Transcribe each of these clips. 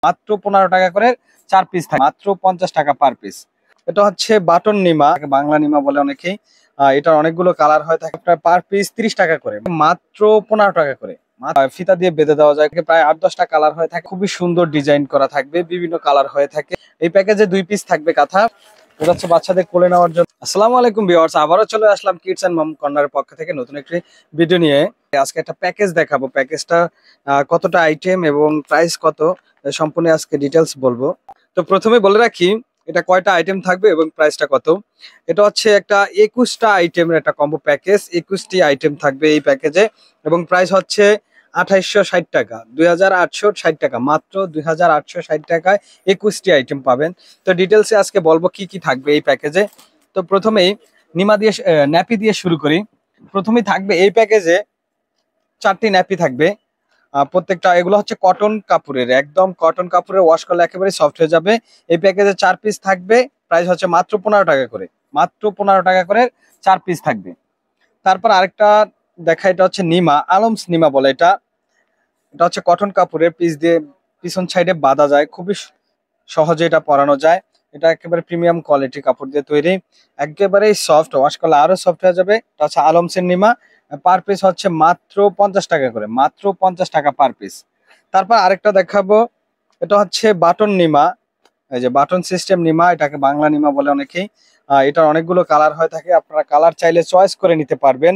মাত্র 15 টাকা করে 4 পিস থাকে, মাত্র 50 টাকা পার পিস। এটা হচ্ছে বাটন নিমা, বাংলা নিমা বলে অনেকেই। এটার অনেকগুলো কালার হয় থাকে, আপনার পার পিস 30 টাকা করে, মাত্র 15 টাকা করে। ফিতা দিয়ে বেঁধে দেওয়া যায়, প্রায় 8-10টা কালার হয়ে থাকে, খুবই সুন্দর ডিজাইন করা থাকবে, বিভিন্ন কালার হয়ে থাকে। এই প্যাকেজে 2 পিস থাকবে কাঁথা, এটা হচ্ছে বাচ্চাদের কোলে নেওয়ার জন্য। আসসালামু আলাইকুম ভিউয়ার্স, আবারও চলে আসলাম কিডস এন্ড মম কর্নারের পক্ষ থেকে নতুন একটি ভিডিও নিয়ে। আজকে একটা প্যাকেজ দেখাবো, প্যাকেজটা কতটা আইটেম এবং প্রাইস কত সম্পূর্ণ আজকে ডিটেলস বলবো। তো প্রথমে বলে রাখি এটা কয়টা আইটেম থাকবে এবং প্রাইসটা কত। এটা হচ্ছে একটা 21টা আইটেমের একটা কম্বো প্যাকেজ, 21টি আইটেম থাকবে এই প্যাকেজে এবং প্রাইস হচ্ছে 2860 টাকা, 2860 টাকা, মাত্র 2860 টাকায় 21টি আইটেম পাবেন। তো ডিটেলসে আজকে বলবো কি কি থাকবে এই প্যাকেজে। তো প্রথমেই নিমা দিয়ে ন্যাপি দিয়ে শুরু করি। প্রথমেই থাকবে এই প্যাকেজে 4টি ন্যাপি থাকবে, প্রত্যেকটা এগুলো হচ্ছে কটন কাপড়ের, একদম কটন কাপড়ের, ওয়াশ করলে একেবারে সফট হয়ে যাবে। এই প্যাকেজে 4 পিস থাকবে, প্রাইস হচ্ছে মাত্র 15 টাকা করে, মাত্র 15 টাকা করে 4 পিস থাকবে। তারপর আরেকটা দেখা, এটা হচ্ছে নিমা, আলমস নিমা বলে এটা। এটা হচ্ছে কটন কাপড়ের, পিস দিয়ে পিছন সাইডে বাঁধা যায়, খুবই সহজে এটা পরানো যায়। এটা একেবারে প্রিমিয়াম কোয়ালিটি কাপড় দিয়ে তৈরি, একেবারেই সফট, ওয়াশ করলে আরো সফট হয়ে যাবে। এটা হচ্ছে আলমসের নিমা, পার পিস হচ্ছে মাত্র 50 টাকা করে, মাত্র 50 টাকা পার পিস। তারপর আরেকটা দেখাবো, এটা হচ্ছে বাটন নিমা, এই যে বাটন সিস্টেম নিমা, এটাকে বাংলা নিমা বলে অনেকেই। এটার অনেকগুলো কালার হয়ে থাকে, আপনারা কালার চাইলে চয়েস করে নিতে পারবেন।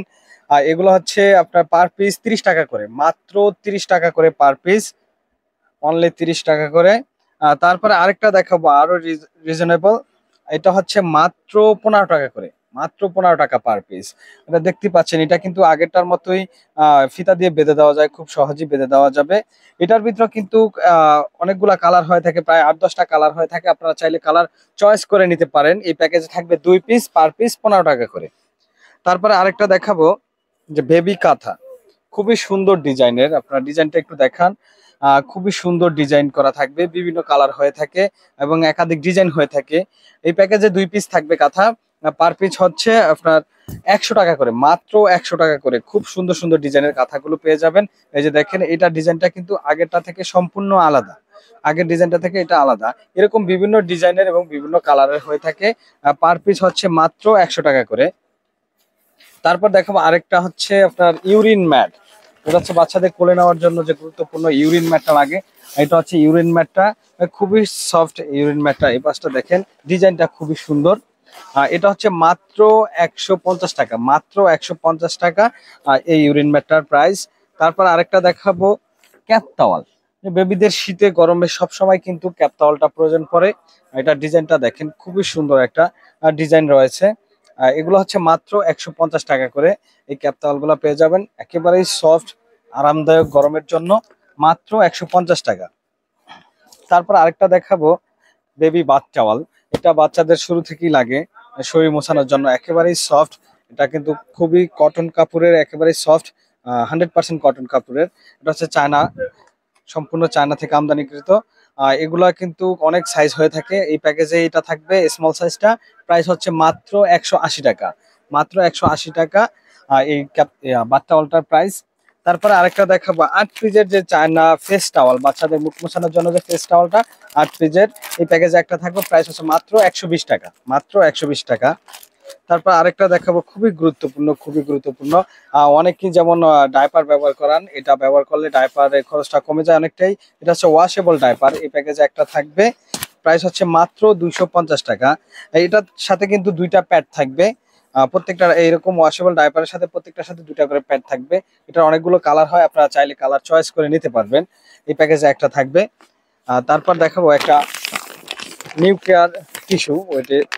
এগুলো হচ্ছে আপনার পার পিস 30 টাকা করে, মাত্র 30 টাকা করে পার পিস, অনলি 30 টাকা করে। তারপরে আরেকটা দেখাবো আরো রিজনেবল, এটা হচ্ছে মাত্র 15 টাকা করে, মাত্র 15 টাকা পার পিস। এটা দেখতে পাচ্ছেন, এটা কিন্তু আগেরটার মতোই ফিতা দিয়ে বেঁধে দেওয়া যায়, খুব সহজেই বেঁধে দেওয়া যাবে। এটার ভিতরে কিন্তু অনেকগুলা কালার হয়ে থাকে, প্রায় 8-10টা কালার হয়ে থাকে, আপনারা চাইলে কালার চয়েস করে নিতে পারেন। এই প্যাকেজে থাকবে 2 পিস, পার পিস 15 টাকা করে। তারপরে আরেকটা দেখাবো যে বেবি কাঁথা, খুবই সুন্দর ডিজাইনের, আপনারা ডিজাইনটা একটু দেখান। খুবই সুন্দর ডিজাইন করা থাকবে, বিভিন্ন কালার হয়ে থাকে এবং একাধিক ডিজাইন হয়ে থাকে। এই প্যাকেজে 2 পিস থাকবে কাঁথা, পার পিস হচ্ছে আপনার 100 টাকা করে, মাত্র 100 টাকা করে। খুব সুন্দর সুন্দর ডিজাইনের কাঁথাগুলো পেয়ে যাবেন। এই যে দেখেন, এটা ডিজাইনটা কিন্তু আগেরটা থেকে সম্পূর্ণ আলাদা, আগের ডিজাইনটা থেকে এটা আলাদা। এরকম বিভিন্ন ডিজাইনের এবং বিভিন্ন কালারের হয়ে থাকে, পার পিস হচ্ছে মাত্র 100 টাকা করে। তারপর দেখাবো আরেকটা হচ্ছে আপনার ইউরিন ম্যাট, এটা হচ্ছে বাচ্চাদের কোলে নেওয়ার জন্য যে গুরুত্বপূর্ণ ইউরিন ম্যাটটা লাগে। এটা হচ্ছে ইউরিন ম্যাটটা, খুবই সফট ইউরিন ম্যাটটা। এই পাশটা দেখেন, ডিজাইনটা খুবই সুন্দর। এটা হচ্ছে মাত্র 150 টাকা, মাত্র 150 টাকা এই ইউরিন ম্যাটটার প্রাইস। তারপর আরেকটা দেখাবো ক্যাপ টাওয়াল, বেবিদের শীতে গরমে সবসময় কিন্তু ক্যাপ টাওয়ালটা প্রয়োজন পড়ে। এটা ডিজাইনটা দেখেন, খুবই সুন্দর একটা ডিজাইন রয়েছে। এগুলো হচ্ছে মাত্র 150 টাকা করে। এই ক্যাপ টাওয়ালগুলো পেয়ে যাবেন, একেবারেই সফট, আরামদায়ক গরমের জন্য, মাত্র 150 টাকা। তারপর আরেকটা দেখাবো বেবি বাথ টাওয়াল, এটা বাচ্চাদের শুরু থেকেই লাগে শরীর মোছানোর জন্য, একেবারেই সফট। এটা কিন্তু খুবই কটন কাপড়ের, একেবারেই সফট, 100% কটন কাপড়ের। এটা হচ্ছে চায়না, সম্পূর্ণ চায়না থেকে আমদানিকৃত। এগুলা কিন্তু অনেক সাইজ হয়ে থাকে। এই প্যাকেজে এটা থাকবে স্মল সাইজটা, প্রাইস হচ্ছে মাত্র 180 টাকা, মাত্র 180 টাকা এই বাথ টাওয়ালটার প্রাইস। তারপরে আরেকটা দেখাবো 8 পিসের যে চায়না ফেস টাওয়াল, বাচ্চাদের মুখ মোছানোর জন্য যে ফেস টাওয়ালটা 8 পিসের, এই প্যাকেজে একটা থাকবে, প্রাইস হচ্ছে মাত্র 120 টাকা, মাত্র 120 টাকা। তারপর আরেকটা দেখাবো খুবই গুরুত্বপূর্ণ, খুবই গুরুত্বপূর্ণ। অনেকেই যেমন ডাইপার ব্যবহার করান, এটা ব্যবহার করলে ডাইপারের খরচটা কমে যায় অনেকটাই। এটা হচ্ছে ওয়াশেবল ডাইপার, এই প্যাকেজে একটা থাকবে, প্রাইস হচ্ছে মাত্র 250 টাকা। এটার সাথে কিন্তু 2টা প্যাড থাকবে, প্রত্যেকটা এইরকম ওয়াশেবল ডাইপারের সাথে প্রত্যেকটার সাথে 2টা করে প্যাড থাকবে। এটার অনেকগুলো কালার হয়, আপনারা চাইলে কালার চয়েস করে নিতে পারবেন। এই প্যাকেজে একটা থাকবে। তারপর দেখাবো একটা নিউক্লিয়ার টিস্যু,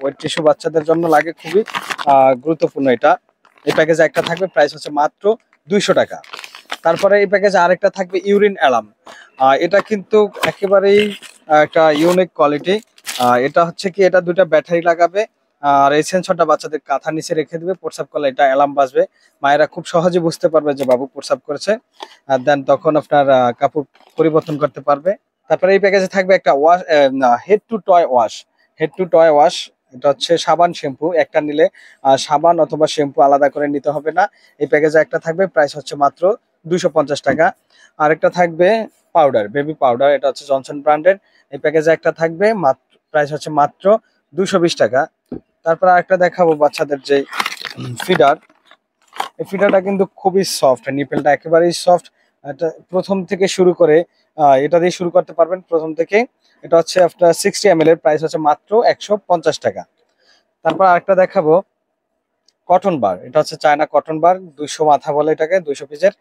ওয়েট টিস্যু বাচ্চাদের জন্য লাগে, খুবই গুরুত্বপূর্ণ এটা। এই প্যাকেজে একটা থাকবে, প্রাইস হচ্ছে মাত্র 200 টাকা। তারপরে এই প্যাকেজে আরেকটা থাকবে ইউরিন অ্যালার্ম, এটা কিন্তু একেবারেই একটা ইউনিক কোয়ালিটি। এটা হচ্ছে কি, এটা 2টা ব্যাটারি লাগাবে, আর এই সেন্সরটা বাচ্চাদের কাঁথার নিচে রেখে দিবে, প্রস্রাব করলে এটা অ্যালার্ম বাজবে। মায়েরা খুব সহজে বুঝতে পারবে যে বাবু প্রস্রাব করেছে, দেন তখন আপনার কাপড় পরিবর্তন করতে পারবে। তারপরে এই প্যাকেজে থাকবে একটা wash, head to toy wash, head to toy wash. এটা হচ্ছে সাবান শ্যাম্পু, একটা নিলে সাবান অথবা শ্যাম্পু আলাদা করে নিতে হবে না। এই প্যাকেজে একটা থাকবে, প্রাইস হচ্ছে মাত্র 250 টাকা। আরেকটা থাকবে পাউডার, বেবি পাউডার, এটা হচ্ছে জনসন ব্র্যান্ডের। এই প্যাকেজে একটা থাকবে, মাত্র প্রাইস হচ্ছে মাত্র 220 টাকা। তারপর আরেকটা দেখাবো বাচ্চাদের যে ফিডার। এই ফিডারটা কিন্তু খুবই সফট, নিপেলটা একেবারেই সফট। এটা প্রথম থেকে শুরু করে এটা দিয়ে শুরু করতে পারবেন প্রথম থেকে। এটা হচ্ছে আপনার 60 ml এর, প্রাইস হচ্ছে মাত্র 150 টাকা। তারপর আরেকটা দেখাবো কটন বার। এটা হচ্ছে চায়না কটন বার, 200 মাথা বলে এটাকে, 200 পিসের।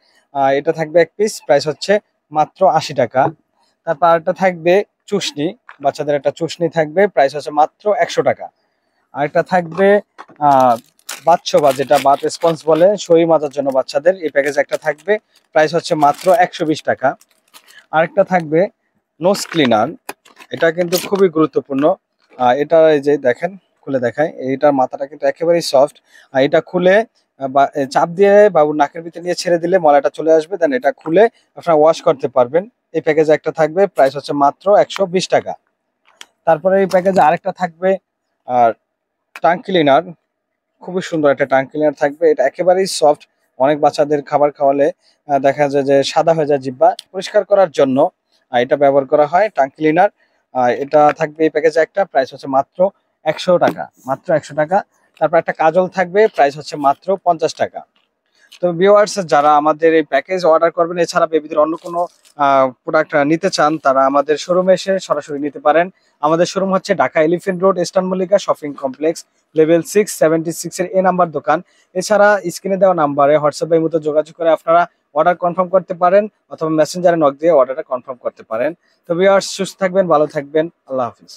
এটা থাকবে এক পিস, প্রাইস হচ্ছে মাত্র 80 টাকা। তারপর আরেকটা থাকবে চুষনি, বাচ্চাদের একটা চুষনি থাকবে, প্রাইস হচ্ছে মাত্র 100 টাকা। আরেকটা থাকবে বাচ্চা বা যেটা বাথ রেসপন্স বলে, সই মাজার জন্য বাচ্চাদের, এই প্যাকেজ একটা থাকবে, প্রাইস হচ্ছে মাত্র 120 টাকা। আরেকটা থাকবে নোজ ক্লিনার, এটা কিন্তু খুবই গুরুত্বপূর্ণ। এটা এই যে দেখেন, খুলে দেখায়, এইটার মাথাটা কিন্তু একেবারেই সফট। আর এটা খুলে চাপ দিয়ে বাবুর নাকের ভিতরে নিয়ে ছেড়ে দিলে মলাটা চলে আসবে, দেন এটা খুলে আপনারা ওয়াশ করতে পারবেন। এই প্যাকেজে একটা থাকবে, প্রাইস হচ্ছে মাত্র 120 টাকা। তারপরে এই প্যাকেজে আরেকটা থাকবে আর টাং ক্লিনার, খুবই সুন্দর একটা টাং ক্লিনার থাকবে। এটা একেবারেই সফট, অনেক বাচ্চাদের খাবার খাওয়ালে দেখা যায় যে সাদা হয়ে যায় জিহ্বা, পরিষ্কার করার জন্য এটা ব্যবহার করা হয় টাং ক্লিনার। এটা থাকবে এই প্যাকেজে একটা, প্রাইস হচ্ছে মাত্র 100 টাকা, মাত্র 100 টাকা। তারপর একটা কাজল থাকবে, প্রাইস হচ্ছে মাত্র 50 টাকা। তো ভিউয়ার্স, যারা আমাদের এই প্যাকেজ অর্ডার করবেন, এছাড়া বেবিদের অন্য কোনো প্রোডাক্ট নিতে চান, তারা আমাদের শোরুমে এসে সরাসরি নিতে পারেন। আমাদের শোরুম হচ্ছে Dhaka elephant road, eastern Mallika shopping complex, level 676 এর নাম্বার দোকান। এছাড়া স্ক্রিনে দেওয়া নাম্বারে হোয়াটসঅ্যাপে এই মতো যোগাযোগ করে আপনারা অর্ডার কনফার্ম করতে পারেন, অথবা মেসেঞ্জারে নক দিয়ে অর্ডারটা কনফার্ম করতে পারেন। তো ভিউয়ার্স, সুস্থ থাকবেন, ভালো থাকবেন, আল্লাহ হাফিজ।